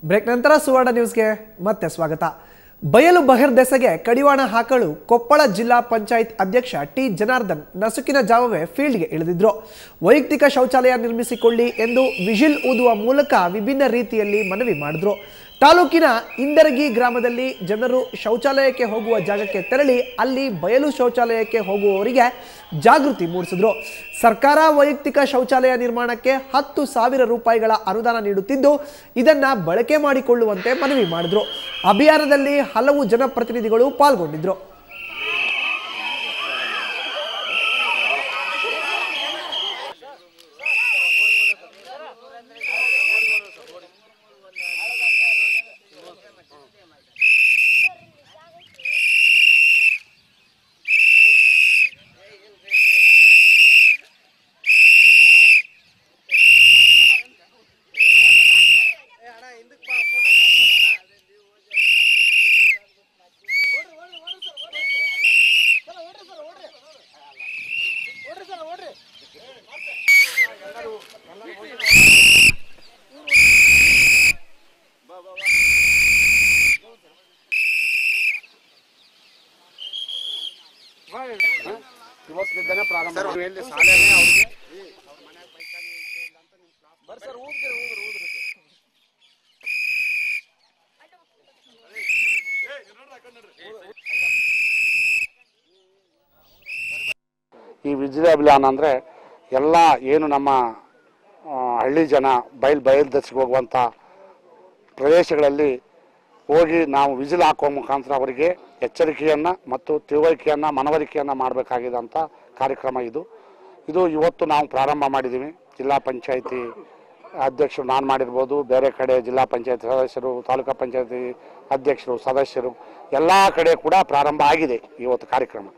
Break ನಂತರ ಸುವರ್ಣ ನ್ಯೂಸ್ಗೆ ಮತ್ತೆ ಸ್ವಾಗತ. ಬಯಲು ಬಹಿರ್ದೆಸೆಗೆ ಕಡಿವಾಣ ಹಾಕಲು ಕೊಪ್ಪಳ ಜಿಲ್ಲಾ ಪಂಚಾಯತ್ ಅಧ್ಯಕ್ಷ ಟಿ ಜನಾರ್ದನ್ ನಸುಕಿನ ಜಾವವೇ ಫೀಲ್ಡ್ಗೆ ಇಳಿದಿದ್ರು. ವೈಯಕ್ತಿಕ ಶೌಚಾಲಯ ನಿರ್ಮಿಸಿಕೊಳ್ಳಿ ಎಂದು ವಿಜಿಲ್ ಊದುವ ಮೂಲಕ ವಿಭಿನ್ನ ರೀತಿಯಲ್ಲಿ ಮನವಿ ಮಾಡಿದ್ರು. ತಾಲೂಕಿನ ಇಂದರಗಿ ಗ್ರಾಮದಲ್ಲಿ ಜನರು ಶೌಚಾಲಯಕ್ಕೆ ಹೋಗುವ ಜಾಗಕ್ಕೆ ತೆರಳಿ ಅಲ್ಲಿ ಬಯಲು ಶೌಚಾಲಯಕ್ಕೆ ಹೋಗುವವರಿಗೆ ಜಾಗೃತಿ ಮೂಡಿಸಿದ್ರು. ಸರ್ಕಾರ ವೈಯಕ್ತಿಕ ಶೌಚಾಲಯ ನಿರ್ಮಾಣಕ್ಕೆ 10,000 ರೂಪಾಯಿಗಳ ಅನುದಾನ ನೀಡುತ್ತಿದ್ದು ಇದನ್ನ ಬಳಕೆ ಮಾಡಿಕೊಳ್ಳುವಂತೆ ಮನವಿ ಮಾಡಿದ್ರು. ಅಭಿಯಾನದಲ್ಲಿ ಹಲವು ಜನಪ್ರತಿನಿಧಿಗಳು ಪಾಲ್ಗೊಂಡಿದ್ರು. ಈ ವಿಜಿಲ್ ಅಭಿಯಾನ ಅಂದರೆ ಎಲ್ಲ ಏನು ನಮ್ಮ ಹಳ್ಳಿ ಜನ ಬಯಲ್ದೆಸೆಗೆ ಹೋಗುವಂಥ ಪ್ರದೇಶಗಳಲ್ಲಿ ಹೋಗಿ ನಾವು ವಿಜಿಲ್ ಹಾಕುವ ಮುಖಾಂತರ ಅವರಿಗೆ ಎಚ್ಚರಿಕೆಯನ್ನು ಮತ್ತು ತಿಳುವಳಿಕೆಯನ್ನು ಮನವರಿಕೆಯನ್ನು ಮಾಡಬೇಕಾಗಿದೆ ಅಂತ ಕಾರ್ಯಕ್ರಮ ಇದು ಇವತ್ತು ನಾವು ಪ್ರಾರಂಭ ಮಾಡಿದ್ದೀವಿ. ಜಿಲ್ಲಾ ಪಂಚಾಯಿತಿ ಅಧ್ಯಕ್ಷರು ನಾನು ಮಾಡಿರ್ಬೋದು, ಬೇರೆ ಕಡೆ ಜಿಲ್ಲಾ ಪಂಚಾಯತ್ ಸದಸ್ಯರು, ತಾಲೂಕು ಪಂಚಾಯತಿ ಅಧ್ಯಕ್ಷರು, ಸದಸ್ಯರು ಎಲ್ಲ ಕಡೆ ಕೂಡ ಪ್ರಾರಂಭ ಆಗಿದೆ ಇವತ್ತು ಕಾರ್ಯಕ್ರಮ.